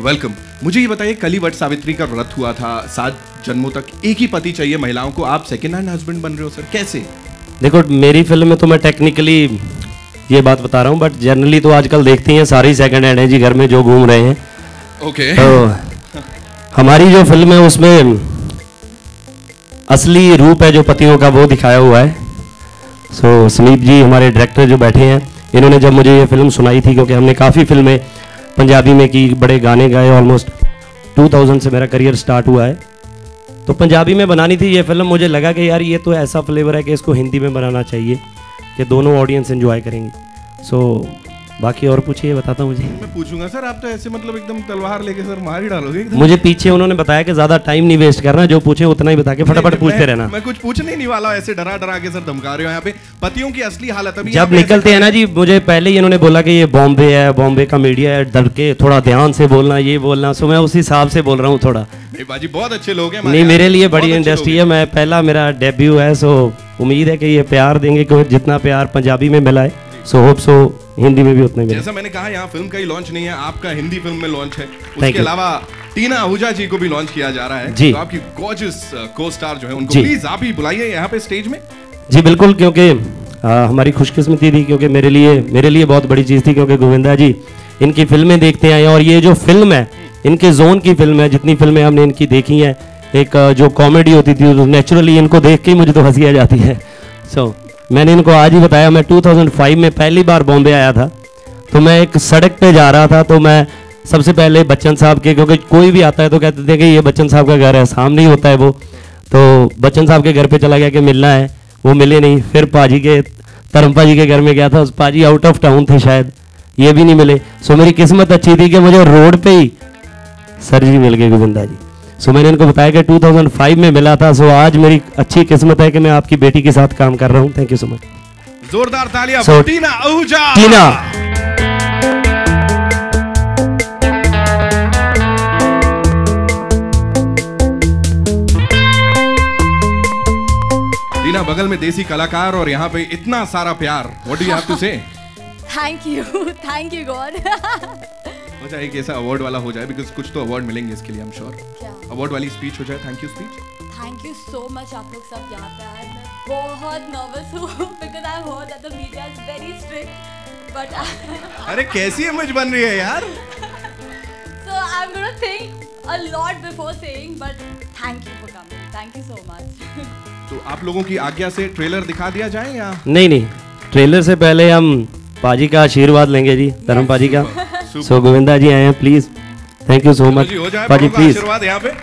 Welcome. मुझे ये बताइए, कल ही वट सावित्री का व्रत हुआ था, 7 जन्मों तक एक ही पति चाहिए महिलाओं को, आप सेकेंड हैंड हस्बैंड बन रहे हो सर, कैसे? देखो मेरी फिल्म में तो मैं टेक्निकली ये बात बता रहा हूँ, बट जनरली तो आजकल देखती हैं सारी सेकंड हैंड है जी, घर में जो घूम रहे हैं। ओके। तो हमारी जो फिल्म है उसमें असली रूप है जो पतियों का वो दिखाया हुआ है। सो समीप जी हमारे डायरेक्टर जो बैठे हैं, इन्होंने जब मुझे ये फिल्म सुनाई थी, क्योंकि हमने काफ़ी फिल्में पंजाबी में की, बड़े गाने गाए, ऑलमोस्ट 2000 से मेरा करियर स्टार्ट हुआ है, तो पंजाबी में बनानी थी ये फिल्म। मुझे लगा कि यार ये तो ऐसा फ्लेवर है कि इसको हिंदी में बनाना चाहिए कि दोनों ऑडियंस एंजॉय करेंगे। सो बाकी और पूछिए, बताता हूँ मुझे। मैं पूछूंगा सर, आप तो ऐसे मतलब एकदम तलवार लेके सर मार ही डालोगे एकदम। मुझे पीछे उन्होंने बताया कि ज़्यादा टाइम नहीं वेस्ट करना, जो पूछे उतना ही बता के फटाफट पूछते रहना। मैं कुछ पूछने ही नहीं वाला, ऐसे डरा डरा के सर धमका रहे हो। यहाँ पे पतियों की असली हालत अभी जब निकलते हैं ना जी, मुझे पहले ही इन्होंने बोला कि ये बॉम्बे है, बॉम्बे का मीडिया है, डर के थोड़ा ध्यान से बोलना, ये बोलना। सो मैं उसी हिसाब से बोल रहा हूँ थोड़ा। नहीं बाजी, बहुत अच्छे लोग हैं। नहीं, मेरे लिए बड़ी इंडस्ट्री है, मैं पहला मेरा डेब्यू है, सो उम्मीद है कि ये प्यार देंगे, क्योंकि जितना प्यार पंजाबी में मिला है सो होप सो हिंदी में भी उतना ही। जैसा मैंने कहा, यहाँ फिल्म का ही लॉन्च नहीं है, आपका हिंदी फिल्म में लॉन्च है। उसके अलावा टीना आहूजा जी को भी लॉन्च किया जा रहा है जी। तो आपकी गॉर्जियस को स्टार जो है उनको प्लीज आप ही बुलाइए यहाँ पे स्टेज में। जी बिल्कुल, क्योंकि हमारी खुशकिस्मती थी, क्योंकि मेरे लिए बहुत बड़ी चीज़ थी, क्योंकि गोविंदा जी इनकी फिल्में देखते हैं, और ये जो फिल्म है इनके जोन की फिल्म है। जितनी फिल्में हमने इनकी देखी हैं, एक जो कॉमेडी होती थी, नेचुरली इनको देख के ही मुझे तो हंसी आ जाती है। सो मैंने इनको आज ही बताया, मैं 2005 में पहली बार बॉम्बे आया था, तो मैं एक सड़क पे जा रहा था, तो मैं सबसे पहले बच्चन साहब के, क्योंकि कोई भी आता है तो कहते थे कि ये बच्चन साहब का घर है, सामने ही होता है वो, तो बच्चन साहब के घर पे चला गया कि मिलना है, वो मिले नहीं। फिर पाजी के, धर्मपा जी के घर में गया था, उस पाजी आउट ऑफ टाउन थे शायद, ये भी नहीं मिले। सो मेरी किस्मत अच्छी थी कि मुझे रोड पे ही सर जी मिल गए, गोविंदा जी। सो मैंने इनको बताया कि 2005 में मिला था। सो आज मेरी अच्छी किस्मत है कि मैं आपकी बेटी के साथ काम कर रहा हूँ। Thank you so much. जोरदार तालियां टीना आहूजा। टीना टीना, बगल में देसी कलाकार और यहाँ पे इतना सारा प्यार। What do you have to say? Thank you God. हो जाए एक ऐसा अवार्ड वाला हो जाए, बिकॉज कुछ तो अवार्ड मिलेंगे इसके लिए, आई एम श्योर। क्या अवार्ड वाली स्पीच हो जाए? Thank you speech. Thank you so much. आप लोग सब यहाँ पे आए, मैं बहुत नर्वस हूँ because I heard that the media is very strict, but अरे कैसी इमेज बन रही है यार। So I am gonna think a lot before saying, but thank you for coming, thank you so much. तो आप लोगों की आज्ञा से ट्रेलर दिखा दिया जाए या नहीं, ट्रेलर से पहले हम पाजी का आशीर्वाद लेंगे जी, धर्म पाजी का। सो गोविंदा जी आए हैं, please. Thank you so much पाजी, प्लीज आशीर्वाद यहाँ पे।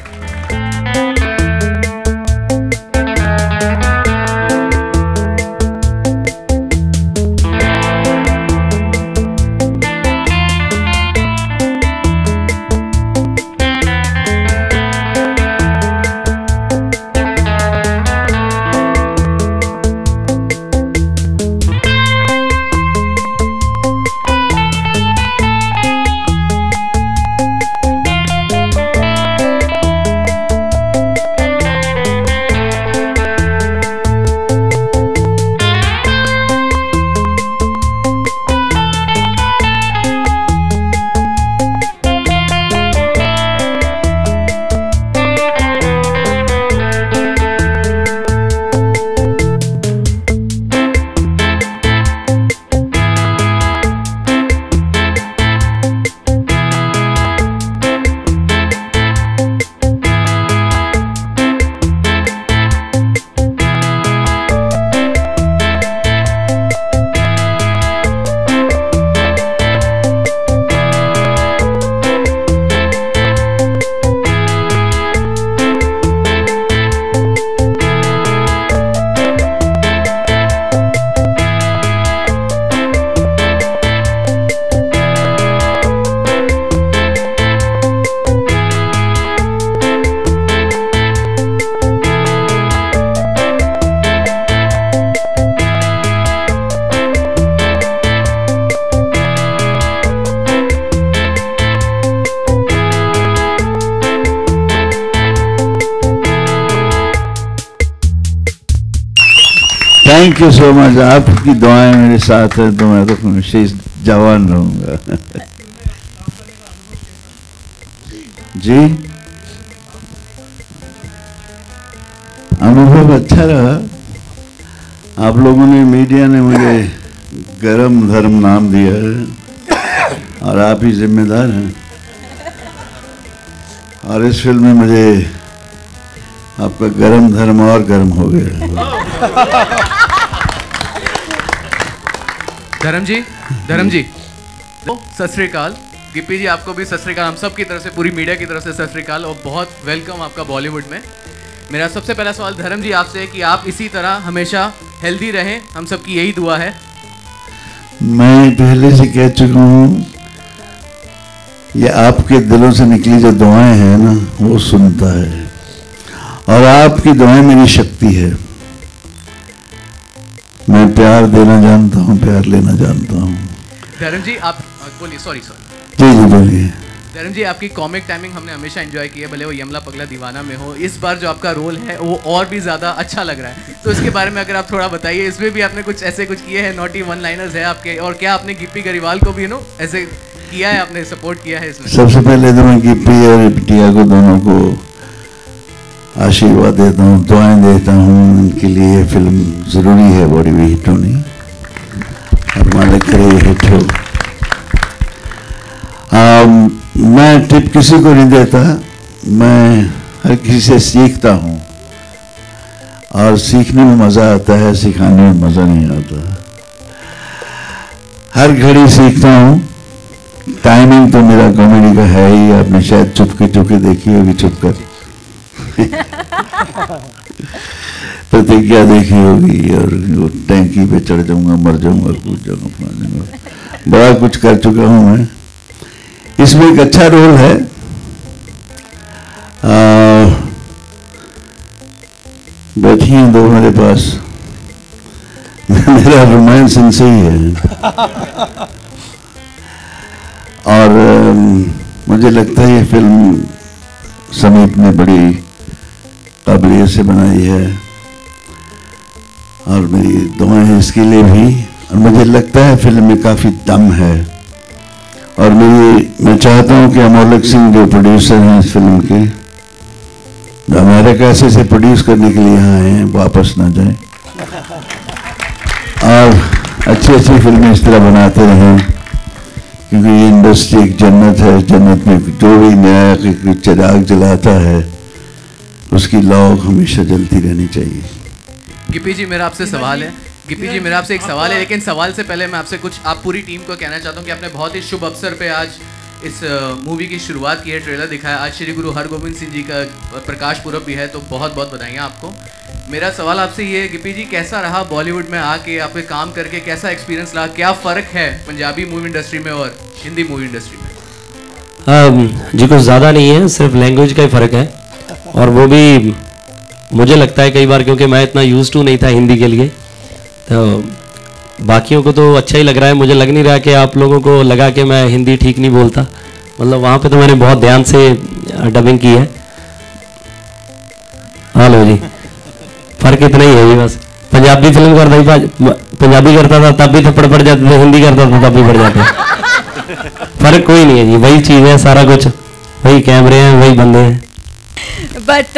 Thank you so much. आपकी दुआएं मेरे साथ है तो मैं तो हमेशा जवान रहूंगा। जी, अनुभव अच्छा रहा। आप लोगों ने, मीडिया ने मुझे गरम धर्म नाम दिया है और आप ही जिम्मेदार हैं। और इस फिल्म में मुझे आपका गरम धर्म और गर्म हो गया। धर्म जी सत श्री अकाल। गिप्पी जी आपको भी सत श्री अकाल, हम सब की तरफ से, पूरी मीडिया की तरफ से सत श्री अकाल और बहुत वेलकम आपका बॉलीवुड में। मेरा सबसे पहला सवाल धर्म जी आपसे है कि आप इसी तरह हमेशा हेल्दी रहें, हम सब की यही दुआ है। मैं पहले से कह चुका हूँ, ये आपके दिलों से निकली जो दुआएं हैं ना, वो सुनता है और आपकी दुआएं मेरी शक्ति है। मैं प्यार देना जानता हूँ, प्यार लेना जानता हूँ। धर्म जी आप बोलिए। सॉरी जी बोलिए। धर्म जी आपकी कॉमिक टाइमिंग हमने हमेशा एंजॉय की है, भले वो यमला पगला दीवाना में हो। इस बार जो आपका रोल है वो और भी ज़्यादा अच्छा लग रहा है, तो इसके बारे में अगर आप थोड़ा बताइए। इसमें भी आपने कुछ ऐसे कुछ किए हैं, नॉटी वन लाइनर्स है आपके, और क्या आपने गिप्पी गरीवाल को भी ऐसे किया है, आपने सपोर्ट किया है इसमें? सबसे पहले तो मैं गिप्पी और बिटिया को, दोनों को आशीर्वाद देता हूँ, दुआएं देता हूँ। उनके लिए फिल्म ज़रूरी है, बॉडी भी हिट होनी, और मालिक करे हिट हो। मैं टिप किसी को नहीं देता, मैं हर किसी से सीखता हूँ और सीखने में मज़ा आता है, सिखाने में मज़ा नहीं आता। हर घड़ी सीखता हूँ। टाइमिंग तो मेरा कॉमेडी का है ही, आपने शायद चुपके चुपके देखी होगी, चुपकर प्रतिज्ञा देखी होगी, और वो टैंकी पे चढ़ जाऊंगा, मर जाऊंगा, कूद जाऊंगा, बड़ा कुछ कर चुका हूं मैं। इसमें एक अच्छा रोल है। बैठी हैं दो मेरे पास, मेरा रोमांस इनसे ही है। और मुझे लगता है ये फिल्म समीप ने बड़ी काबिलियत से बनाई है और मेरी दुआएं हैं इसके लिए भी। और मुझे लगता है फिल्म में काफ़ी दम है, और मैं चाहता हूं कि अमोलक सिंह जो प्रोड्यूसर हैं इस फिल्म के, अमेरिका से प्रोड्यूस करने के लिए यहाँ आए हैं, वापस ना जाएं और अच्छी अच्छी फिल्में इस तरह बनाते रहें, क्योंकि ये इंडस्ट्री एक जन्नत है। जन्नत में जो भी नया चिराग जलाता है उसकी लौ हमेशा जलती रहनी चाहिए। गिप्पी जी मेरा आपसे सवाल है। गिप्पी जी मेरा आपसे एक सवाल है, लेकिन सवाल से पहले मैं आपसे कुछ, आप पूरी टीम को कहना चाहता हूँ कि आपने बहुत ही शुभ अवसर पे आज इस मूवी की शुरुआत की है, ट्रेलर दिखाया। आज श्री गुरु हरगोविंद सिंह जी का प्रकाश पुरब भी है, तो बहुत बहुत बधाइयाँ आपको। मेरा सवाल आपसे ये है गिप्पी जी, कैसा रहा बॉलीवुड में आके, आपके काम करके कैसा एक्सपीरियंस रहा? क्या फ़र्क है पंजाबी मूवी इंडस्ट्री में और हिंदी मूवी इंडस्ट्री में? जी कुछ ज़्यादा नहीं है, सिर्फ लैंग्वेज का ही फ़र्क है, और वो भी मुझे लगता है कई बार, क्योंकि मैं इतना यूज़ टू नहीं था हिंदी के लिए, तो बाकियों को तो अच्छा ही लग रहा है। मुझे लग नहीं रहा कि आप लोगों को लगा कि मैं हिंदी ठीक नहीं बोलता, मतलब वहाँ पे तो मैंने बहुत ध्यान से डबिंग की है। हेलो जी, फ़र्क इतना ही है जी बस। पंजाबी फिल्म करता ही पंजाबी करता था तब भी थप्पड़ पड़ जाते थे, हिंदी करता था तब भी पड़ जाते। फ़र्क कोई नहीं है जी, वही चीज़ है, सारा कुछ वही कैमरे हैं, वही बंदे हैं। बट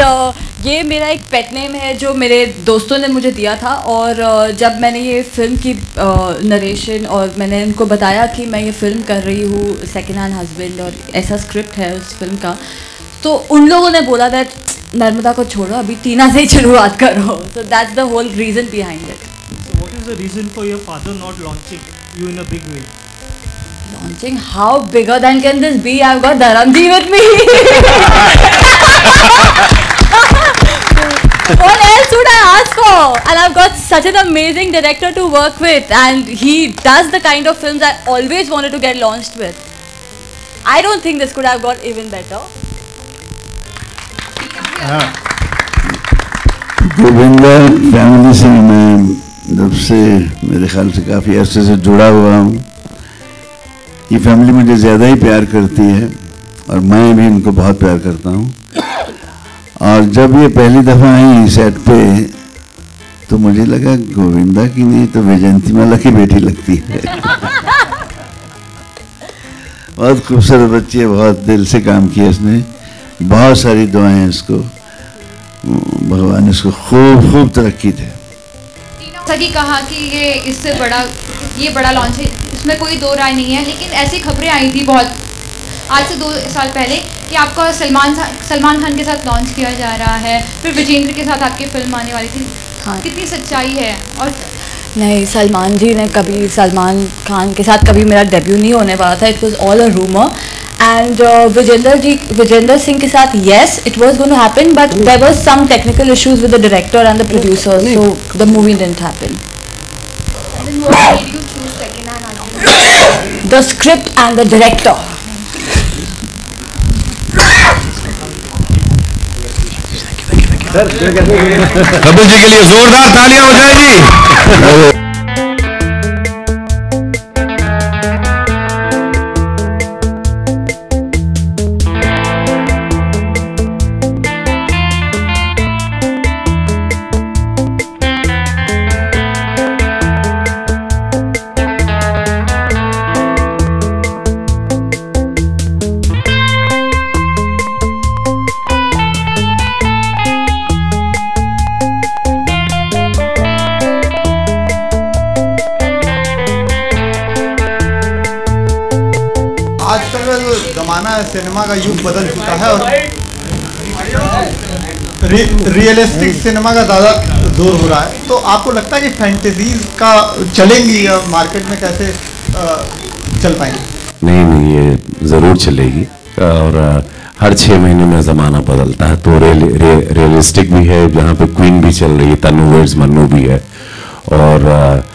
ये मेरा एक पेट नेम है जो मेरे दोस्तों ने मुझे दिया था, और जब मैंने ये फिल्म की नरेशन और मैंने उनको बताया कि मैं ये फिल्म कर रही हूँ सेकेंड हैंड हस्बैंड और ऐसा स्क्रिप्ट है उस फिल्म का, तो उन लोगों ने बोला दैट नर्मदा को छोड़ो, अभी टीना से ही शुरुआत करो। So that's the whole reason behind it. So what is the reason for your father not launching you in a big way? Launching? How bigger than can this be? I've got Dharamji with me. What else would I ask for? And I've got such an amazing director to work with, and he does the kind of films I always wanted to get launched with. I don't think this could have got even better. Govinda family से मैं जब से मेरे ख्याल से काफ़ी अर्से से जुड़ा हुआ हूँ। ये फैमिली मुझे ज़्यादा ही प्यार करती है और मैं भी इनको बहुत प्यार करता हूँ। और जब ये पहली दफ़ा आई सेट पे तो मुझे लगा गोविंदा की नहीं तो वैजयंतीमाला की बेटी लगती है। बहुत खूबसूरत बच्ची है, बहुत दिल से काम किया इसने। बहुत सारी दुआएं इसको, भगवान इसको खूब खूब तरक्की दे। सही कहा कि ये बड़ा लॉन्च है, इसमें कोई दो राय नहीं है, लेकिन ऐसी खबरें आई थी बहुत आज से 2 साल पहले कि आपका सलमान खान के साथ लॉन्च किया जा रहा है, फिर विजेंद्र के साथ आपकी फिल्म आने वाली थी। हाँ, कितनी सच्चाई है? और नहीं, सलमान खान के साथ कभी मेरा डेब्यू नहीं होने वाला था। It was all a rumour. And Vijender Singh के साथ yes it was going to happen, but there was some technical issues with the director and the producer, so the movie didn't happen. The script and the director. Kapil ji के लिए जोरदार तालियां हो जाए जी। Cinema का युग बदल चुका है और रियलिस्टिक सिनेमा का ज़्यादा जोर हो रहा है, तो आपको लगता है कि फैंटेसीज का चलेंगी या मार्केट में कैसे चल पाएंगी? नहीं, ये ज़रूर चलेगी और हर 6 महीने में ज़माना बदलता है, तो रियलिस्टिक भी है, जहाँ पे क्वीन भी चल रही है, तन्नू वेड्स मन्नू भी है और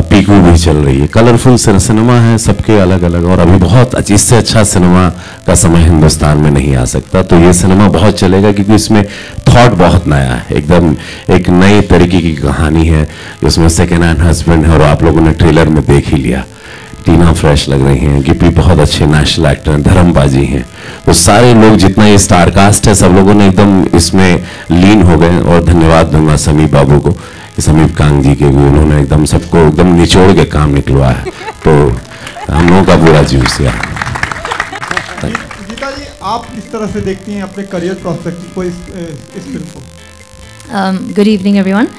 पीकू भी चल रही है। कलरफुल सिनेमा है, सबके अलग अलग, और अभी बहुत इससे अच्छा सिनेमा का समय हिंदुस्तान में नहीं आ सकता, तो ये सिनेमा बहुत चलेगा क्योंकि इसमें थॉट बहुत नया है, एकदम एक नई तरीके की कहानी है। इसमें सेकेंड हैंड हस्बैंड है और आप लोगों ने ट्रेलर में देख ही लिया, टीना फ्रेश लग रही हैं, गिप्पी बहुत अच्छे नेशनल एक्टर हैं, धर्मबाजी हैं, तो सारे लोग जितना ये स्टार कास्ट है सब लोगों ने एकदम इसमें लीन हो गए। और धन्यवाद दूंगा समीप बाबू को, समीप कांग जी के भी, उन्होंने एकदम सबको एकदम निचोड़ के काम निकलवाया है, तो हम लोगों का पूरा जूस है। गीता जी, आप किस तरह से देखती हैं अपने करियर प्रोस्पेक्टिव को इस फिल्म को? Good evening everyone.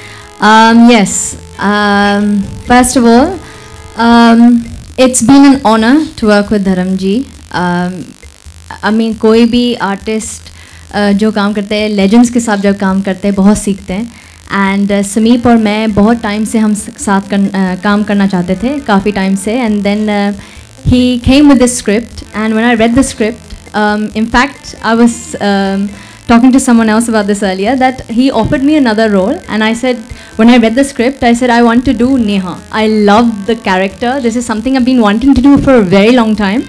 Yes, first of all, it's been an honor to work with धर्म जी। I mean, कोई भी आर्टिस्ट जो काम करते हैं, लेजेंड्स के साथ जब काम करते हैं बहुत सीखते हैं। एंड समीप और मैं बहुत टाइम से हम साथ काम करना चाहते थे, काफ़ी टाइम से, and then he came with this script and when I read the script, in fact I was talking to someone else about this earlier, that he offered me another role and I said, when I read the script I said I want to do Neha. I love the character, this is something I've been wanting to do for a very long time,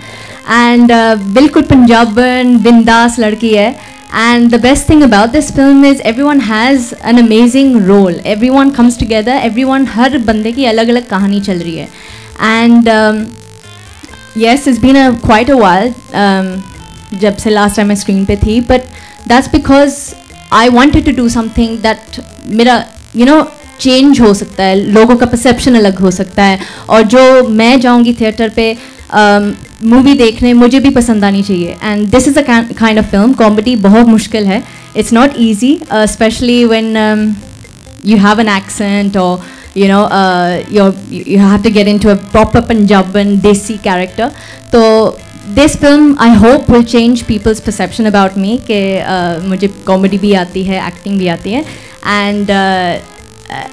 and बिल्कुल पंजाबन बिंदास लड़की है। And the best thing about this film is everyone has an amazing role. Everyone comes together. Everyone, हर बंदे की अलग अलग कहानी चल रही है. And yes, it's been quite a while जब से last time मैं screen पे थी. But that's because I wanted to do something that मेरा change हो सकता है, लोगों का perception अलग हो सकता है, और जो मैं जाऊँगी थिएटर पे मूवी देखने मुझे भी पसंद आनी चाहिए। And this is a kind of film, comedy बहुत मुश्किल है, it's not easy, specially when you have an accent और you have to get into a proper Punjaban desi character. तो this film I hope will change people's perception about me कि मुझे comedy भी आती है, एक्टिंग भी आती है, and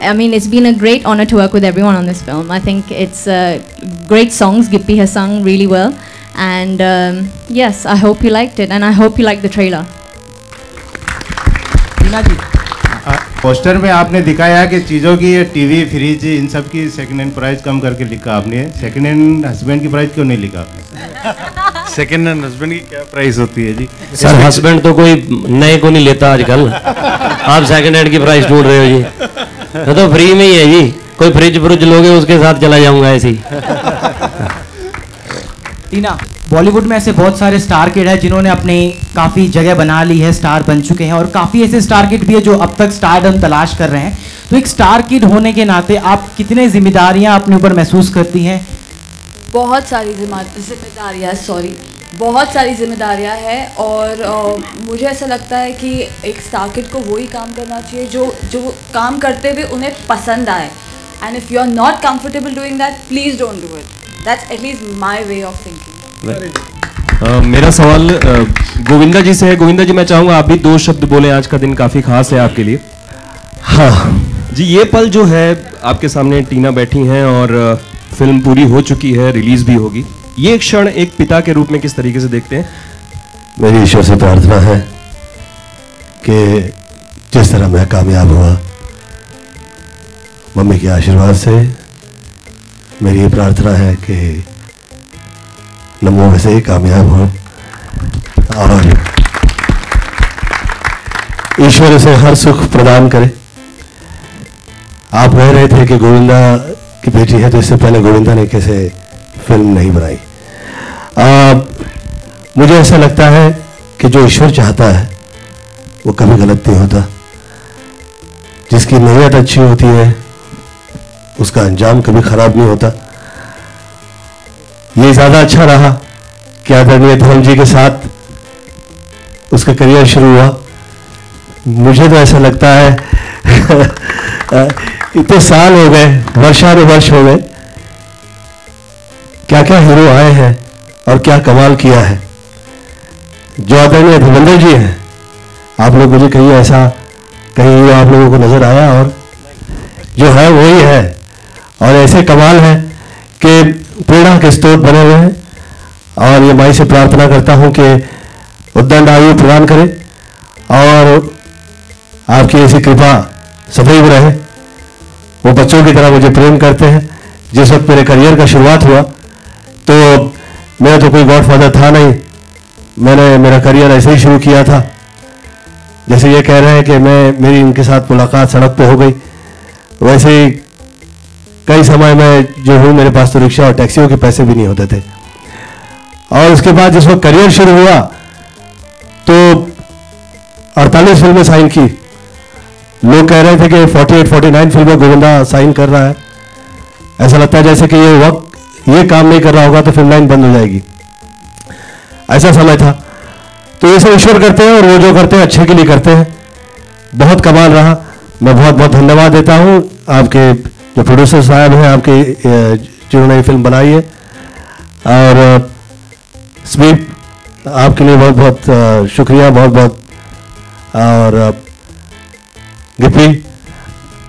I mean, it's been a great honor to work with everyone on this film. I think it's great songs. Gippy has sung really well, and yes, I hope you liked it, and I hope you liked the trailer. Tina ji, poster में आपने दिखाया कि चीज़ों की, TV, fridge, इन सब की second hand price कम करके लिखा आपने, सेकंड हैंड हस्बैंड की प्राइस क्यों नहीं लिखा आपने? सेकंड हैंड हस्बैंड की क्या प्राइस होती है जी? सर, हस्बैंड तो कोई नए को नहीं लेता आजकल, आप सेकंड हैंड की प्राइस ढूंढ रहे हो जी? तो फ्री में ही है जी, कोई फ्रिज फ्रिज लोगे उसके साथ चला जाऊंगा ऐसे ही। टीना, बॉलीवुड में ऐसे बहुत सारे स्टार किड हैं जिन्होंने अपनी काफ़ी जगह बना ली है, स्टार बन चुके हैं, और काफ़ी ऐसे स्टार किड भी है जो अब तक स्टारडम तलाश कर रहे हैं। तो एक स्टार किड होने के नाते आप कितने जिम्मेदारियां अपने ऊपर महसूस करती हैं? बहुत सारी जिम्मेदारियाँ, बहुत सारी जिम्मेदारियां हैं और मुझे ऐसा लगता है कि एक स्टार किड को वही काम करना चाहिए जो काम करते हुए उन्हें पसंद आए। And if you are not comfortable doing that, please don't do it. That's at least my way of thinking. मेरा सवाल गोविंदा जी से है। गोविंदा जी, मैं चाहूँगा आप भी 2 शब्द बोलें। आज का दिन काफ़ी खास है आपके लिए। हाँ जी, ये पल जो है आपके सामने टीना बैठी हैं और फिल्म पूरी हो चुकी है, रिलीज भी होगी। ये क्षण एक पिता के रूप में किस तरीके से देखते हैं? मेरी ईश्वर से प्रार्थना है कि जिस तरह मैं कामयाब हुआ, मम्मी के आशीर्वाद से मेरी ये प्रार्थना है कि नमो वैसे ही कामयाब हो और ईश्वर उसे हर सुख प्रदान करे। आप कह रहे थे कि गोविंदा की बेटी है, तो इससे पहले गोविंदा ने कैसे फिल्म नहीं बनाई। मुझे ऐसा लगता है कि जो ईश्वर चाहता है वो कभी गलत नहीं होता। जिसकी नीयत अच्छी होती है उसका अंजाम कभी खराब नहीं होता। ये ज्यादा अच्छा रहा कि आदरणीय धर्म जी के साथ उसका करियर शुरू हुआ। मुझे तो ऐसा लगता है इतने साल हो गए, वर्षानुवर्ष हो गए, क्या क्या हीरो आए हैं और क्या कमाल किया है। जो आदरणीय धर्मेंद्र जी हैं, आप लोग मुझे कहीं ऐसा कहीं हीरो आप लोगों को नजर आया? और जो है वही है और ऐसे कमाल है कि प्रेरणा के स्रोत बने हुए हैं। और ये माई से प्रार्थना करता हूं कि उद्दंड आयु प्रदान करे और आपकी ऐसी कृपा सदैव रहे। वो बच्चों की तरह मुझे प्रेम करते हैं। जिस वक्त मेरे करियर का शुरुआत हुआ तो मेरा तो कोई गॉडफादर था नहीं, मैंने मेरा करियर ऐसे ही शुरू किया था। जैसे ये कह रहे हैं कि मेरी इनके साथ मुलाकात सड़क पे हो गई, वैसे ही कई समय में जो हूँ मेरे पास तो रिक्शा और टैक्सियों के पैसे भी नहीं होते थे। और उसके बाद जिस वक्त करियर शुरू हुआ तो 48 फिल्में साइन की। लोग कह रहे थे कि 48-49 फिल्में गोविंदा साइन कर रहा है। ऐसा लगता है जैसे कि ये काम नहीं कर रहा होगा तो फिल्म लाइन बंद हो जाएगी, ऐसा समय था। तो ये सब ईश्वर करते हैं और वो जो करते हैं अच्छे के लिए करते हैं। बहुत कमाल रहा। मैं बहुत बहुत धन्यवाद देता हूँ आपके जो प्रोड्यूसर साहब हैं, आपके जिन्होंने ये फिल्म बनाई है। और स्मीप, आपके लिए बहुत बहुत शुक्रिया, बहुत बहुत। और गिप्पी,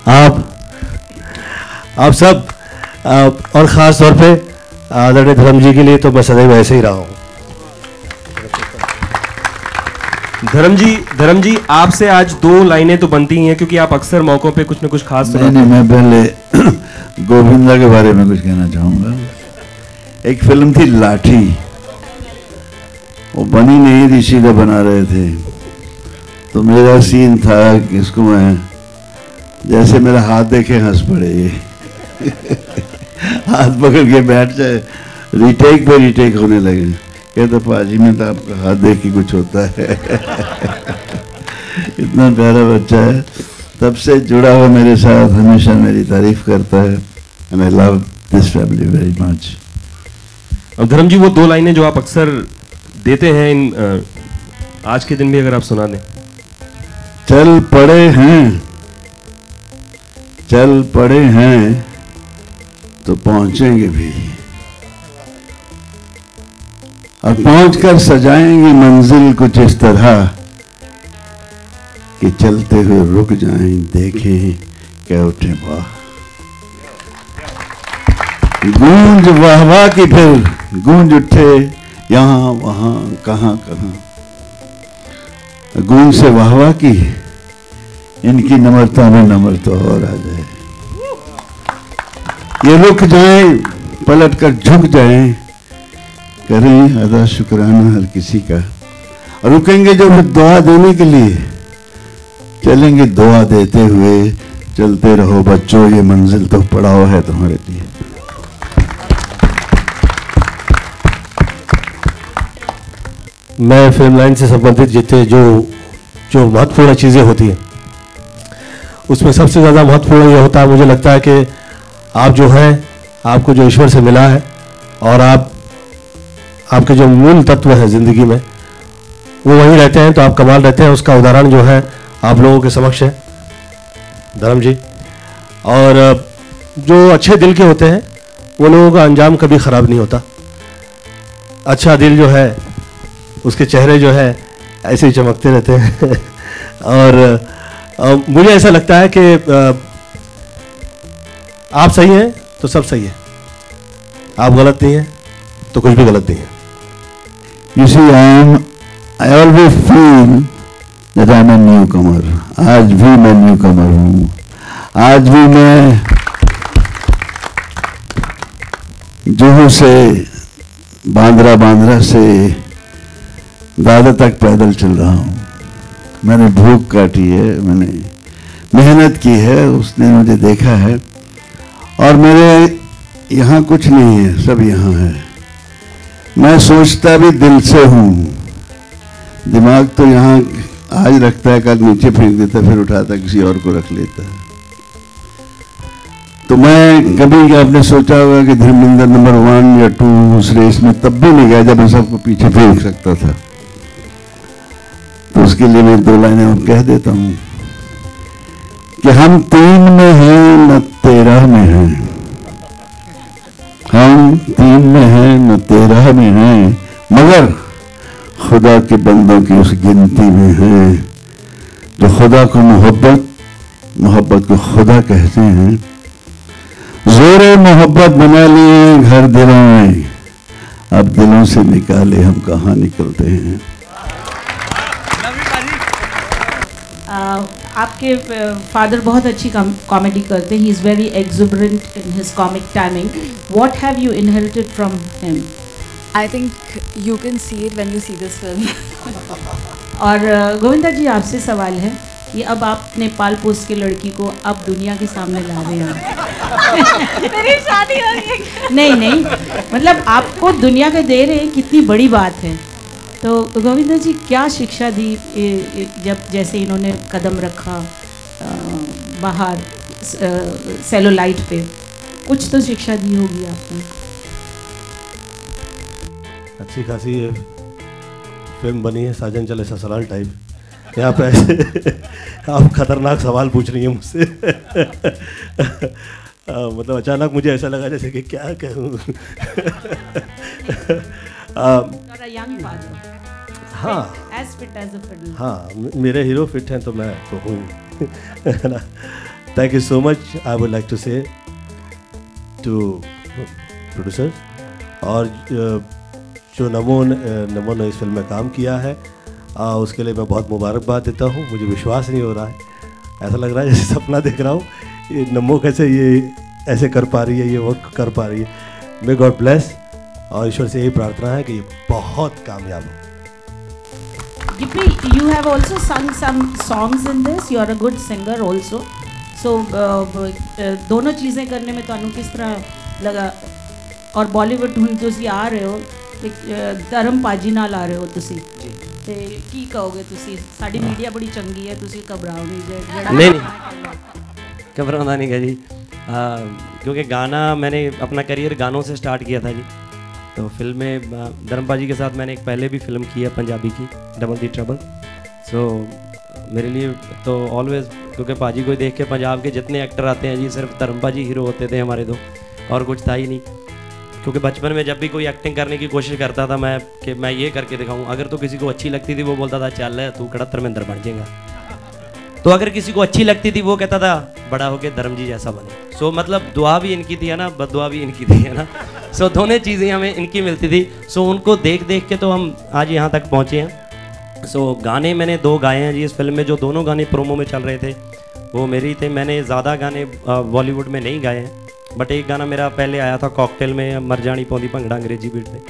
आप सब और ख़ास तौर पे आदरणीय धर्म जी के लिए तो मैं सदैव ऐसे ही रहा हूँ। धर्म जी आपसे आज 2 लाइनें तो बनती ही हैं क्योंकि आप अक्सर मौकों पे कुछ न कुछ खास नहीं, मैं पहले गोविंदा के बारे में कुछ कहना चाहूँगा। एक फिल्म थी लाठी, वो बनी नहीं थी, सीधा बना रहे थे। तो मेरा सीन था कि इसको मैं जैसे मेरा हाथ देखे हंस पड़े, हाथ पकड़ के बैठ जाए, रिटेक पे रिटेक होने लगे। कहते पाजी में तो आपका हाथ देख के कुछ होता है। इतना प्यारा बच्चा है, तब से जुड़ा हुआ मेरे साथ, हमेशा मेरी तारीफ करता है। And I love this family very much. अब धर्म जी, वो 2 लाइनें जो आप अक्सर देते हैं इन आज के दिन भी अगर आप सुना दें। चल पड़े हैं तो पहुंचेंगे भी, और पहुंचकर सजाएंगे मंजिल कुछ इस तरह कि चलते हुए रुक जाएं, देखें क्या उठे वाह। गूंज वाह की फिर गूंज उठे यहाँ वहां कहां कहां। गूंज से वाह की, इनकी नम्रता में नम्रता और आ जाए। ये रुक जाए, पलट कर झुक जाए, करें अदा शुक्राना हर किसी का। और रुकेंगे जो फिर दुआ देने के लिए, चलेंगे दुआ देते हुए। चलते रहो बच्चों, ये मंजिल तो पड़ाव है तुम्हारे लिए। मैं फिल्म लाइन से संबंधित जितने जो महत्वपूर्ण चीज़ें होती हैं उसमें सबसे ज़्यादा महत्वपूर्ण ये होता है, मुझे लगता है कि आप जो हैं, आपको जो ईश्वर से मिला है और आपके जो मूल तत्व है ज़िंदगी में वो वहीं रहते हैं तो आप कमाल रहते हैं। उसका उदाहरण जो है आप लोगों के समक्ष है धर्म जी। और जो अच्छे दिल के होते हैं वो लोगों का अंजाम कभी ख़राब नहीं होता। अच्छा दिल जो है उसके चेहरे जो है ऐसे ही चमकते रहते हैं और मुझे ऐसा लगता है कि आप सही हैं तो सब सही है, आप गलत नहीं हैं तो कुछ भी गलत नहीं है। You see, I always feel that I'm a newcomer. आज भी मैं न्यूकमर हूँ, आज भी मैं जुहू से बांद्रा से दादर तक पैदल चल रहा हूँ। मैंने भूख काटी है, मैंने मेहनत की है, उसने मुझे देखा है और मेरे यहाँ कुछ नहीं है, सब यहाँ है। मैं सोचता भी दिल से हूँ, दिमाग तो यहाँ आज रखता है, कल नीचे फेंक देता, फिर उठाता किसी और को रख लेता है। तो मैं कभी आपने सोचा होगा कि धर्मेंद्र नंबर 1 या 2 उस रेस में तब भी नहीं गया जब मैं सबको पीछे फेंक सकता था। तो उसके लिए मैं 2 लाइनें और कह देता हूँ कि हम 3 में हैं न 13 में हैं, हम 3 में हैं न 13 में हैं, मगर खुदा के बंदों की उस गिनती में हैं जो खुदा को मोहब्बत को खुदा कहते हैं। जोरे मोहब्बत बना लिए घर दिलों में, अब दिलों से निकाले हम कहाँ निकलते हैं। आपके फादर बहुत अच्छी कॉमेडी करते हैं, he is very exuberant in his comic timing. What have you inherited from him? I think you can see it when you see this film. और गोविंदा जी आपसे सवाल है, ये अब आप नेपाल पोस्ट की लड़की को अब दुनिया के सामने ला रहे हैं। मेरी शादी हो रही है। नहीं, मतलब आपको दुनिया को दे रहे हैं, कितनी बड़ी बात है। तो गोविंदा जी क्या शिक्षा दी जब जैसे इन्होंने कदम रखा बाहर सेलुलाइट पे, कुछ तो शिक्षा दी होगी आपने? अच्छी खासी फिल्म बनी है साजन चले ससुराल टाइप। यहाँ पे ऐसे आप खतरनाक सवाल पूछ रही हैं मुझसे। मतलब अचानक मुझे ऐसा लगा जैसे कि क्या कहूँ। हाँ हाँ, मेरे हीरो फिट हैं तो मैं तो हूँ। Thank you so much. I would like to say to producers और जो नमो ने इस फिल्म में काम किया है उसके लिए मैं बहुत मुबारकबाद देता हूँ। मुझे विश्वास नहीं हो रहा है, ऐसा लग रहा है जैसे सपना देख रहा हूँ। ये नमो कैसे ये ऐसे कर पा रही है, ये वो कर पा रही है। मे गॉड ब्लेस, और ईश्वर से यही प्रार्थना है कि ये बहुत कामयाब हो। Gippy, you have also sung some songs in this. You are a good singer also. So दोनों चीज़ें करने में ਤੁਹਾਨੂੰ किस तरह लगा? और बॉलीवुड ਹੁਣ ਤੁਸੀਂ आ रहे हो, ਧਰਮ ਪਾਜੀ ਨਾਲ आ रहे हो ਤੁਸੀਂ, ਤੇ ਕੀ ਕਹੋਗੇ ਤੁਸੀਂ? ਸਾਡੀ ਮੀਡੀਆ ਬੜੀ ਚੰਗੀ ਹੈ, ਤੁਸੀਂ ਘਬਰਾਓ नहीं ਜਿਹੜਾ नहीं घबराना नहीं है जी, क्योंकि गाना मैंने अपना करियर गानों से स्टार्ट किया था जी। तो फिल्म में धर्म पाजी के साथ मैंने एक पहले भी फिल्म की है पंजाबी की, डबल दी ट्रबल। सो मेरे लिए तो ऑलवेज, क्योंकि पाजी को देख के पंजाब के जितने एक्टर आते हैं जी, सिर्फ धर्म पाजी हीरो होते थे हमारे दो, और कुछ था ही नहीं। क्योंकि बचपन में जब भी कोई एक्टिंग करने की कोशिश करता था मैं कि मैं ये करके दिखाऊं, अगर तो किसी को अच्छी लगती थी वो बोलता था चल तू कड़ा धर्मेंद्र बन जाएगा। तो अगर किसी को अच्छी लगती थी वो कहता था बड़ा होके धर्म जी जैसा बने। सो मतलब दुआ भी इनकी थी है ना, बददुआ भी इनकी थी है ना। सो दोनों चीज़ें हमें इनकी मिलती थी। सो उनको देख देख के तो हम आज यहाँ तक पहुँचे हैं। सो गाने मैंने 2 गाए हैं जी इस फिल्म में। जो दोनों गाने प्रोमो में चल रहे थे वो मेरे ही थे। मैंने ज़्यादा गाने बॉलीवुड में नहीं गाए हैं, बट एक गाना मेरा पहले आया था कॉकटेल में, मर जानी पौंदी भंगड़ा अंग्रेजी बीट में।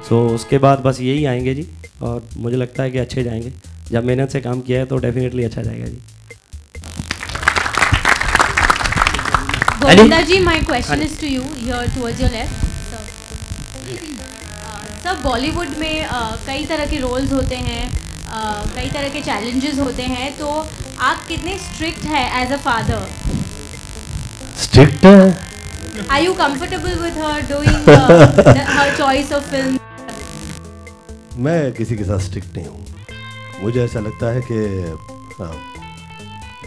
सो उसके बाद बस यही आएंगे जी, और मुझे लगता है कि अच्छे जाएंगे। जब मेहनत से काम किया है तो डेफिनेटली अच्छा जाएगा जी। Govinda ji, my question is to you, here towards your left. सब बॉलीवुड में कई तरह के रोल्स होते हैं, कई तरह के चैलेंजेस होते हैं, तो आप कितने स्ट्रिक्ट हैं as a father? Strict Are you comfortable with her doing her choice of film? मैं किसी के साथ स्ट्रिक्ट नहीं हूँ। मुझे ऐसा लगता है कि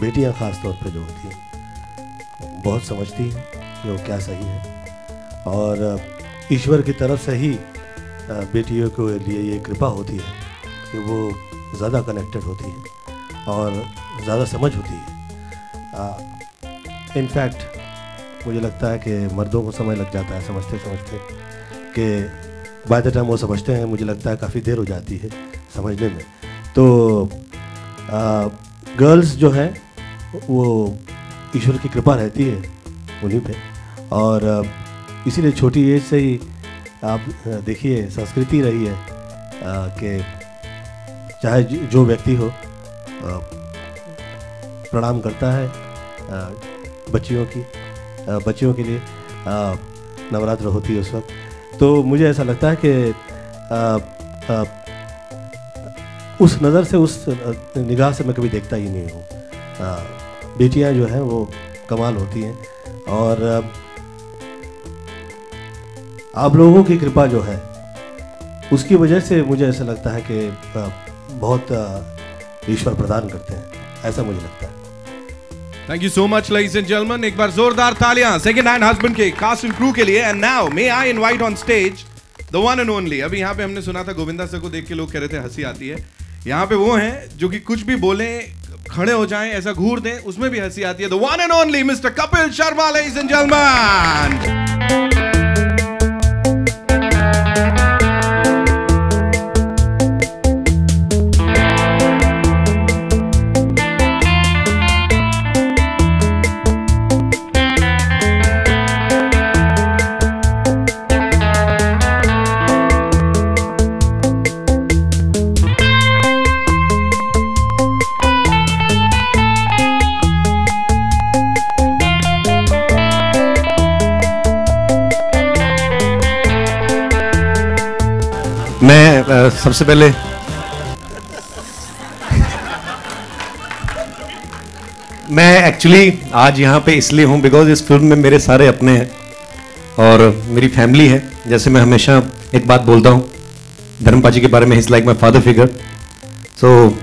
बेटियाँ ख़ास तौर पे जो होती हैं बहुत समझती हैं कि वो क्या सही है, और ईश्वर की तरफ से ही बेटियों के लिए ये कृपा होती है कि वो ज़्यादा कनेक्टेड होती है और ज़्यादा समझ होती है। इनफैक्ट मुझे लगता है कि मर्दों को समय लग जाता है समझते समझते, कि बाय द टाइम वो समझते हैं मुझे लगता है काफ़ी देर हो जाती है समझने में। तो गर्ल्स जो है वो ईश्वर की कृपा रहती है उन्हीं पे, और इसीलिए छोटी एज से ही आप देखिए संस्कृति रही है कि चाहे जो व्यक्ति हो प्रणाम करता है बच्चियों के लिए नवरात्र होती है उस वक्त। तो मुझे ऐसा लगता है कि उस नज़र से उस निगाह से मैं कभी देखता ही नहीं हूँ। बेटियां जो हैं वो कमाल होती हैं, और आप लोगों की कृपा जो है उसकी वजह से मुझे ऐसा लगता है कि बहुत ईश्वर प्रदान करते हैं, ऐसा मुझे लगता है। Thank you so much, ladies and gentlemen. एक बार जोरदार तालियां सेकंड हैंड हस्बैंड के कास्ट एंड क्रू के लिए। And now may I invite on stage the one and only. अभी यहाँ पे हमने सुना था गोविंदा सर को देख के लोग कह रहे थे हंसी आती है। यहाँ पे वो हैं जो कि कुछ भी बोले, खड़े हो जाएं, ऐसा घूर दें, उसमें भी हंसी आती है। The one and only mister Kapil Sharma, ladies and gentleman. मैं सबसे पहले मैं एक्चुअली आज यहाँ पे इसलिए हूँ बिकॉज इस फिल्म में मेरे सारे अपने हैं और मेरी फैमिली है। जैसे मैं हमेशा एक बात बोलता हूँ धर्म पाजी के बारे में, is like my father figure. So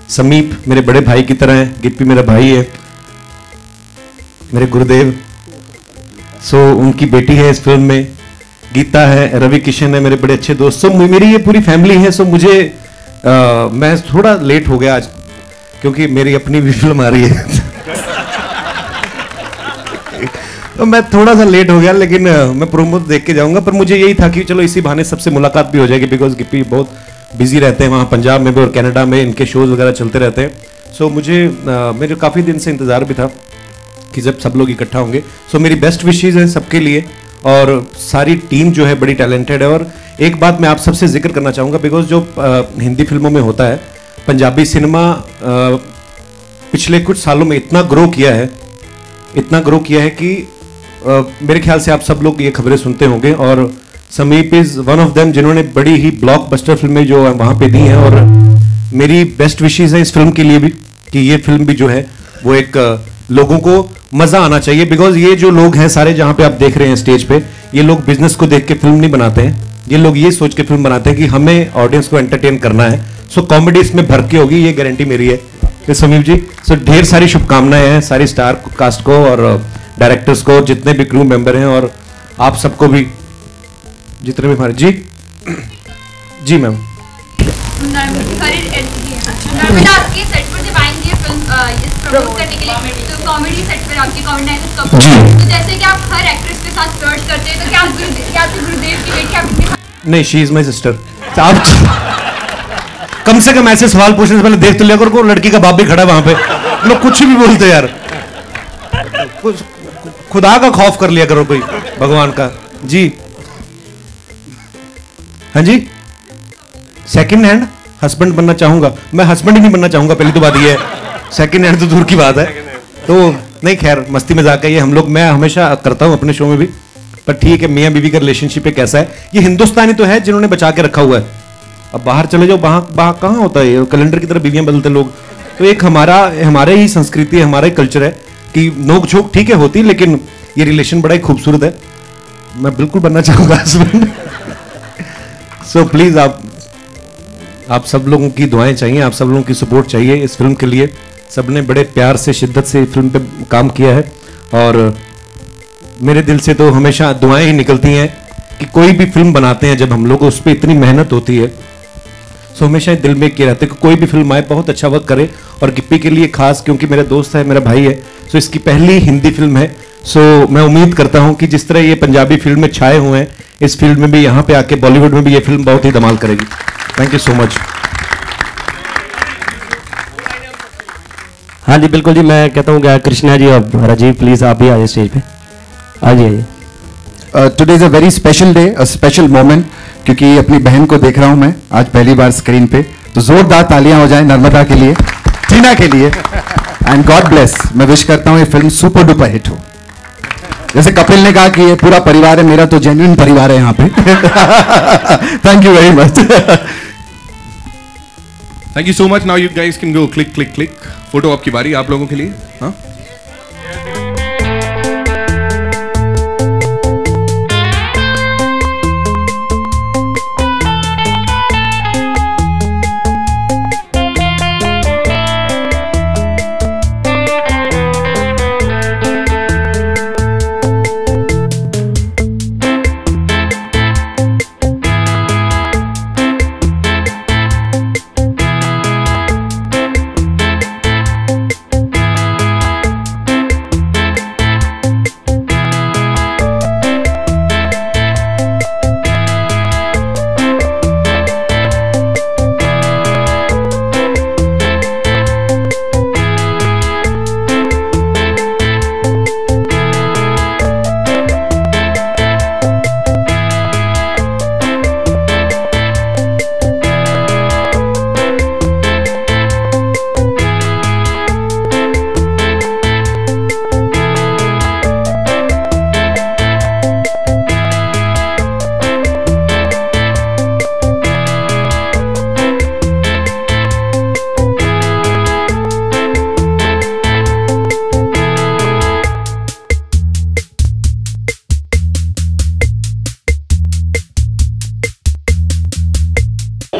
Sameep मेरे बड़े भाई की तरह है, गिप्पी मेरा भाई है, मेरे गुरुदेव। सो उनकी बेटी है इस फिल्म में, गीता है, रवि किशन है, मेरे बड़े अच्छे दोस्त। सो मेरी ये पूरी फैमिली है। सो मुझे मैं थोड़ा लेट हो गया आज क्योंकि मेरी अपनी भी फिल्म आ रही है तो मैं थोड़ा सा लेट हो गया, लेकिन मैं प्रोमो देख के जाऊंगा। पर मुझे यही था कि चलो इसी बहाने सबसे मुलाकात भी हो जाएगी, बिकॉज गिप्पी बहुत बिजी रहते हैं वहाँ पंजाब में भी और कनाडा में, इनके शोज वगैरह चलते रहते हैं। सो मुझे मेरे काफ़ी दिन से इंतज़ार भी था कि जब सब लोग इकट्ठा होंगे। सो मेरी बेस्ट विशेज़ हैं सबके लिए, और सारी टीम जो है बड़ी टैलेंटेड है। और एक बात मैं आप सबसे जिक्र करना चाहूँगा, बिकॉज जो हिंदी फिल्मों में होता है, पंजाबी सिनेमा पिछले कुछ सालों में इतना ग्रो किया है कि मेरे ख्याल से आप सब लोग ये खबरें सुनते होंगे। और समीप इज़ वन ऑफ देम जिन्होंने बड़ी ही ब्लॉकबस्टर फिल्में जो वहाँ पे दी हैं। और मेरी बेस्ट विशेज़ है इस फिल्म के लिए भी कि ये फिल्म भी जो है वो एक लोगों को मजा आना चाहिए। बिकॉज ये जो लोग हैं सारे जहां पे आप देख रहे हैं स्टेज पे, ये लोग बिजनेस को देख के फिल्म नहीं बनाते हैं, ये लोग ये सोच के फिल्म बनाते हैं कि हमें ऑडियंस को एंटरटेन करना है। सो कॉमेडी इसमें भर के होगी, ये गारंटी मेरी है। तो समीप जी, सो ढेर सारी शुभकामनाएं हैं सारी स्टार कास्ट को और डायरेक्टर्स को, जितने भी क्रू मेंबर हैं, और आप सबको भी जितने भी हमारे। जी मैम। प्रमोट करने के लिए तो कॉमेडी सेट पर आपकी कॉमेडी तो जैसे कि आप हर एक्ट्रेस के साथ फ्लर्ट करते हैं, तो क्या आपके गुरुदेव की बेटी आपने? नहीं, शी इज माय सिस्टर। आप कम से कम ऐसे सवाल पूछने से पहले देख तो लिया करो, लड़की का बाप भी खड़ा है वहां पे, लोग कुछ भी बोलते यार, खुदा का खौफ कर लिया करो कोई, भगवान का। जी हाँ जी, सेकंड हैंड हस्बैंड बनना चाहूंगा मैं? हस्बैंड ही नहीं बनना चाहूंगा, पहली तो बात ये है। सेकंड हैंड तो दूर की बात है। तो नहीं, खैर मस्ती मजाक है ये, हम लोग, मैं हमेशा करता हूँ अपने शो में भी। पर ठीक है, मियाँ बीवी का रिलेशनशिप कैसा है, ये हिंदुस्तानी तो है जिन्होंने बचा के रखा हुआ है। अब बाहर चले जाओ, वहाँ कहाँ होता है, कैलेंडर की तरह बीवियां बदलते लोग। तो एक हमारे ही संस्कृति, हमारा ही कल्चर है कि नोक झोंक ठीक है होती, लेकिन ये रिलेशन बड़ा ही खूबसूरत है। मैं बिल्कुल बनना चाहूंगा हस्बैंड। सो प्लीज आप आप सब लोगों की दुआएं चाहिए, आप सब लोगों की सपोर्ट चाहिए इस फिल्म के लिए। सबने बड़े प्यार से, शिद्दत से फिल्म पे काम किया है और मेरे दिल से तो हमेशा दुआएं ही निकलती हैं कि कोई भी फिल्म बनाते हैं जब हम लोग, उस पर इतनी मेहनत होती है, सो हमेशा दिल में किए रहते कि कोई भी फिल्म आए बहुत अच्छा वर्क करे। और गिप्पी के लिए खास, क्योंकि मेरा दोस्त है, मेरा भाई है, सो इसकी पहली हिंदी फिल्म है। सो मैं उम्मीद करता हूं कि जिस तरह ये पंजाबी फिल्म में छाए हुए हैं, इस फील्ड में भी, यहाँ पे आके बॉलीवुड में भी ये फिल्म बहुत ही धमाल करेगी। Thank you so much. हाँ जी बिल्कुल जी, मैं कहता हूँ कृष्णा जी और राजीव प्लीज आप भी आइए स्टेज पे, आ जाइए। Today is a very special day, a special moment, क्योंकि अपनी बहन को देख रहा हूं मैं आज पहली बार स्क्रीन पे, तो जोरदार तालियां हो जाए नर्मदा के लिए, टीना के लिए, एंड गॉड ब्लेस। मैं विश करता हूं ये फिल्म सुपर डुपर हिट हो। जैसे कपिल ने कहा कि ये पूरा परिवार है, मेरा तो जेन्युइन परिवार है यहाँ पे। Thank you very much. Thank you so much. Now you guys can go click click click. Photo आपकी बारी, आप लोगों के लिए। हाँ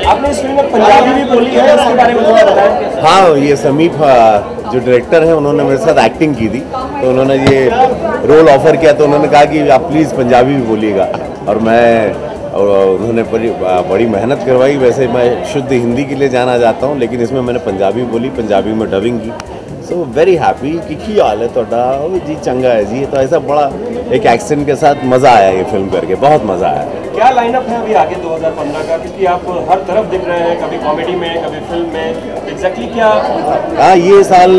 आपने इस फिल्म में पंजाबी भी बोली है, इसके बारे में थोड़ा बताएं। हाँ, ये समीप जो डायरेक्टर हैं उन्होंने मेरे साथ एक्टिंग की थी, तो उन्होंने ये रोल ऑफर किया, तो उन्होंने कहा कि आप प्लीज़ पंजाबी भी बोलिएगा, और उन्होंने बड़ी मेहनत करवाई। वैसे मैं शुद्ध हिंदी के लिए जाना चाहता हूँ, लेकिन इसमें मैंने पंजाबी बोली, पंजाबी में डबिंग की। सो वेरी हैप्पी कि की हाल है तोड़ा जी, चंगा है जी। तो ऐसा बड़ा एक एक्सेंट के साथ मज़ा आया ये फिल्म करके, बहुत मज़ा आया। क्या लाइनअप है अभी आगे 2015 का, क्योंकि आप हर तरफ दिख रहे हैं, कभी कॉमेडी में, कभी फिल्म में, एग्जैक्टली क्या? हाँ, ये साल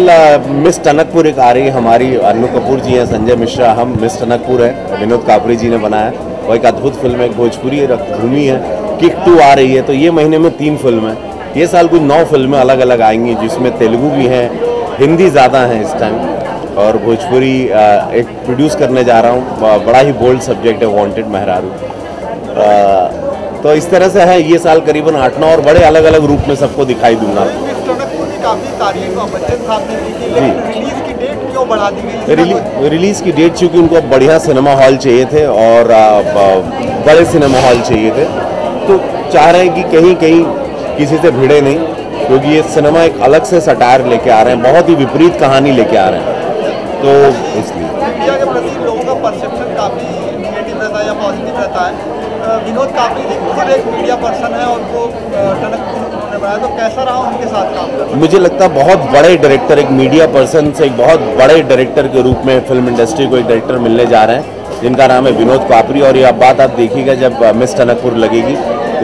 मिस टनकपुर एक आ रही है हमारी, अन्नू कपूर जी हैं, संजय मिश्रा, हम मिस टनकपुर है, विनोद कापरी जी ने बनाया। वो एक अद्भुत फिल्म है, एक भोजपुरी रक्तभूमि है, किक 2 आ रही है। तो ये महीने में 3 फिल्म है। ये साल कुछ 9 फिल्में अलग अलग आएंगी, जिसमें तेलुगु भी हैं, हिंदी ज़्यादा हैं इस टाइम, और भोजपुरी एक प्रोड्यूस करने जा रहा हूँ। बड़ा ही बोल्ड सब्जेक्ट है, वांटेड मेहरारू। तो इस तरह से है ये साल करीबन 8-9 और बड़े अलग अलग रूप में सबको दिखाई दूंगा। रिलीज की डेट चूँकि उनको बढ़िया सिनेमा हॉल चाहिए थे और बड़े सिनेमा हॉल चाहिए थे, तो चाह रहे हैं कि कहीं कहीं किसी से भिड़े नहीं, क्योंकि ये सिनेमा एक अलग से सटायर लेके आ रहे हैं, बहुत ही विपरीत कहानी लेके आ रहे हैं, तो इसलिए लोगों का परसेप्शन काफ़ी नेगेटिव रहता है या पॉजिटिव रहता है। विनोद कापरी जी खुद एक मीडिया पर्सन है और वो टनकपुर उन्होंने बनाया, तो कैसा रहा उनके साथ काम करना? मुझे लगता है बहुत बड़े डायरेक्टर, एक मीडिया पर्सन से एक बहुत बड़े डायरेक्टर के रूप में फिल्म इंडस्ट्री को एक डायरेक्टर मिलने जा रहे हैं, जिनका नाम है विनोद कापरी। और ये अब बात आप देखिएगा जब मिस टनकपुर लगेगी,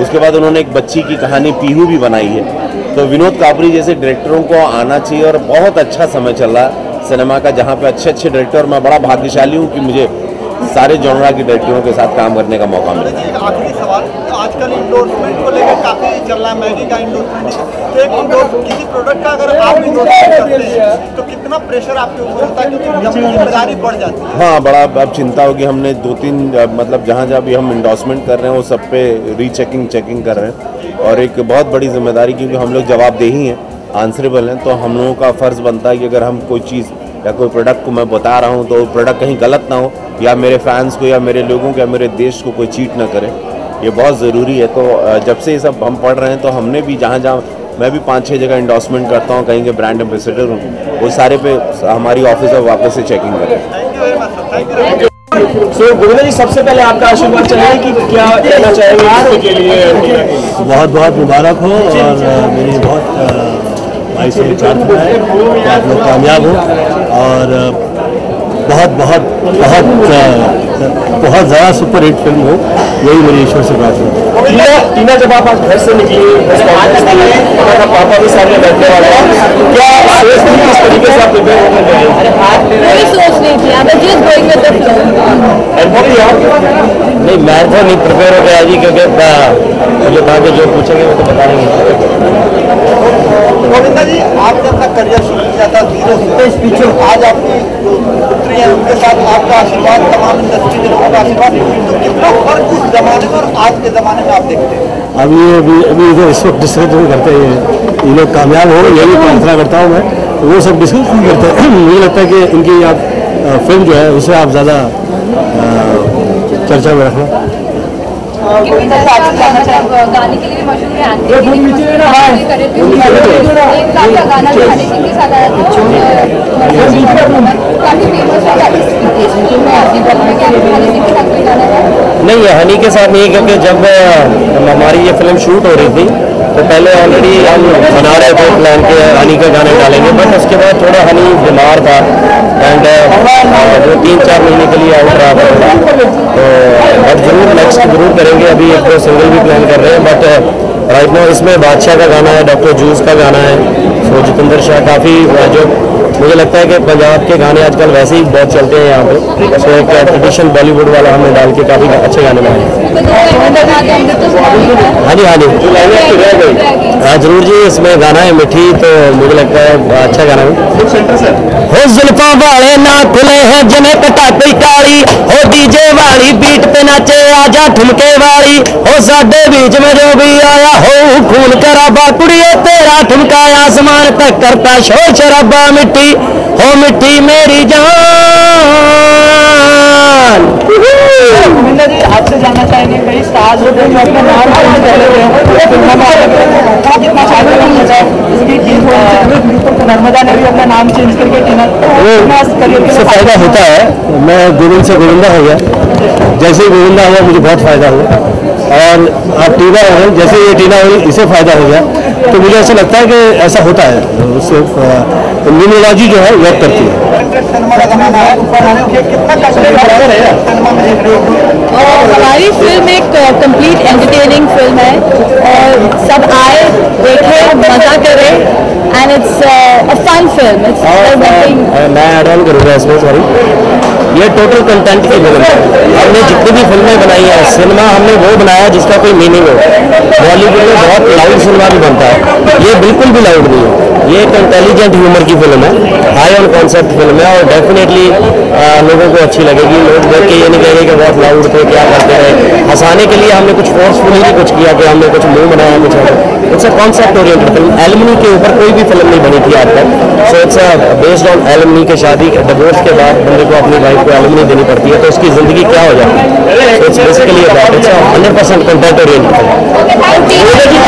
उसके बाद उन्होंने एक बच्ची की कहानी पीहू भी बनाई है। तो विनोद कापरी जैसे डायरेक्टरों को आना चाहिए, और बहुत अच्छा समय चल रहा है सिनेमा का, जहाँ पे अच्छे अच्छे डायरेक्टर, मैं बड़ा भाग्यशाली हूँ कि मुझे सारे जॉनरा के डायरेक्टरों के साथ काम करने का मौका मिला। आखिरी सवाल, आजकल इंडोर्समेंट को लेकर काफ़ी चल रहा है, मैगी का इंडोर्समेंट, तो एक किसी प्रोडक्ट का अगर आप इंडोर्समेंट करते हैं तो कितना प्रेशर आपके ऊपर होता है, क्योंकि जिम्मेदारी बढ़ जाती है? हाँ, बड़ा अब चिंता होगी। हमने 2-3 मतलब जहाँ जहाँ भी हम इंडोर्समेंट कर रहे हैं वो सब पे चेकिंग कर रहे हैं, और एक बहुत बड़ी जिम्मेदारी, क्योंकि हम लोग जवाबदेही हैं, आंसरेबल हैं, तो हम लोगों का फ़र्ज़ बनता है कि अगर हम कोई चीज़ या कोई प्रोडक्ट को मैं बता रहा हूँ तो प्रोडक्ट कहीं गलत ना हो, या मेरे फैंस को या मेरे लोगों को या मेरे देश को कोई चीट ना करे, ये बहुत ज़रूरी है। तो जब से ये सब हम पढ़ रहे हैं तो हमने भी जहाँ मैं भी 5-6 जगह इंडोर्समेंट करता हूँ, कहीं के ब्रांड एम्बेसडर हूँ, वो सारे पे हमारी ऑफिस में वापस से चेकिंग करें। सो गोविंदा जी, सबसे पहले आपका आशीर्वाद चाहिए कि क्या कहना चाहेंगे के लिए? बहुत बहुत मुबारक हो और मेरी बहुत भाई से प्रार्थना है कि आप लोग कामयाब हो और बहुत बहुत बहुत बहुत ज़्यादा सुपर हिट फिल्म हो, यही मेरी ईश्वर से प्रार्थना है। टीना, जब आप आज घर से निकली पापा भी सामने बैठने वाले हैं, क्या सोच थी किस तरीके से आप प्रिपेयर होकर गए? कोई सोच नहीं थी, I was just going with the flow. नहीं, मैं तो नहीं प्रिपेयर हो गया जी, क्योंकि मुझे कहा कि जो पूछेंगे वो तो बता देंगे। गोविंदा जी, आपने अपना करियर शुरू किया था 0 से, आज आपकी पुत्री है, उनके साथ आपका आशीर्वाद, तमाम इंडस्ट्री के लोगों का आशीर्वाद, तो कितना फर्क उस जमाने में और आज के जमाने में आप देखते हैं? अभी जो इस वक्त डिस्कस नहीं करते हैं, ये लोग कामयाब हो, यही प्रार्थना करता हूँ मैं, वो सब डिस्कस नहीं करते। मुझे लगता है कि इनकी आप फिल्म जो है उसे आप ज़्यादा चर्चा में रखना। गाने के लिए भी मशहूर है, एक्टिंग के लिए एक आपका गाना जो हनी सिंह के साथ आया था काफी फेमस है, हनी सिंह के साथ कोई गाना है? नहीं, हनी के साथ नहीं, क्योंकि जब हमारी ये फिल्म शूट हो रही थी तो पहले ऑलरेडी हम बना रहे थे प्लान के हनी का गाने डालेंगे, बट उसके बाद थोड़ा हनी बीमार था एंड वो 3-4 महीने के लिए आउट रहा था, तो बट जरूर नेक्स्ट जरूर करेंगे। अभी एक 2 सिंगल भी प्लान कर रहे हैं, बट राइट नाउ इसमें बादशाह का गाना है, डॉक्टर जूस का गाना है, सो जितेंद्र शाह, काफ़ी जो मुझे लगता है कि पंजाब के गाने आजकल वैसे ही बहुत चलते हैं यहाँ पे, सो एक ट्रेडिशन बॉलीवुड वाला हमने डाल के काफ़ी अच्छे गाने बनाए। हाँ जी, हाँ जी, हाँ जरूर जी, इसमें गाना है मिठी, तो मुझे लगता है अच्छा गाना है। हो जुल्फा वाले ना खुले हैं जिन्हें कटा कोई काली, हो डीजे वाली बीट पे नाचे आजा ठुमके वाली, हो साडे बीच में जो भी आया हो खून खराबा कुड़िए तेरा ठुमका आसमान तक करता शोर शराबा, मिट्टी हो मिट्टी मेरी जान। गोविंदा जी, आपसे जानना चाहेंगे, कई स्टार्स होते हैं जो अपना नाम चेंज कर लेते हैं फिल्मों में आगे कितना फायदा नहीं होता है, जैसे नर्मदा ने भी अपना नाम चेंज करके टीना उससे फ़ायदा होता है। मैं गोविंद से गोविंदा हो गया, जैसे ही गोविंदा हुआ मुझे बहुत फ़ायदा हुआ, और आप टीना हो गए, जैसे ये टीना हुई इसे फ़ायदा हो गया, तो मुझे ऐसा लगता है कि ऐसा होता है, उससे इम्यूनोलॉजी जो है वर्क करती है। हमारी फिल्म एक कंप्लीट एंटरटेनिंग फिल्म है और सब आए, देखें, मजा करें, and it's a fun film. मैं ऐड ऑन करूँगा इसमें, सॉरी, ये टोटल कंटेंट की फिल्म है। हमने जितनी भी फिल्में बनाई है, सिनेमा हमने वो बनाया जिसका कोई मीनिंग हो। बॉलीवुड में बहुत लाउड सिनेमा भी बनता है, ये बिल्कुल भी लाउड नहीं है, ये एक इंटेलिजेंट ह्यूमर की फिल्म है, हाई ऑन कॉन्सेप्ट फिल्म है, और डेफिनेटली लोगों को अच्छी लगेगी। लोग देख के ये नहीं कहेंगे कि बहुत लाउड थे, क्या करते रहे। हंसाने के लिए हमने कुछ फोर्सफुली नहीं कुछ किया कि हमने कुछ मुंह बनाया, कुछ it's a concept oriented film. Alumni के ऊपर कोई भी फिल्म नहीं बनी थी आज तक, so it's based on alumni के शादी डिवोर्स के बाद बंदे को अपनी वाइफ को एलुमनी देनी पड़ती है, तो उसकी जिंदगी क्या हो जाती है। So it's basically about, it's 100% content oriented film.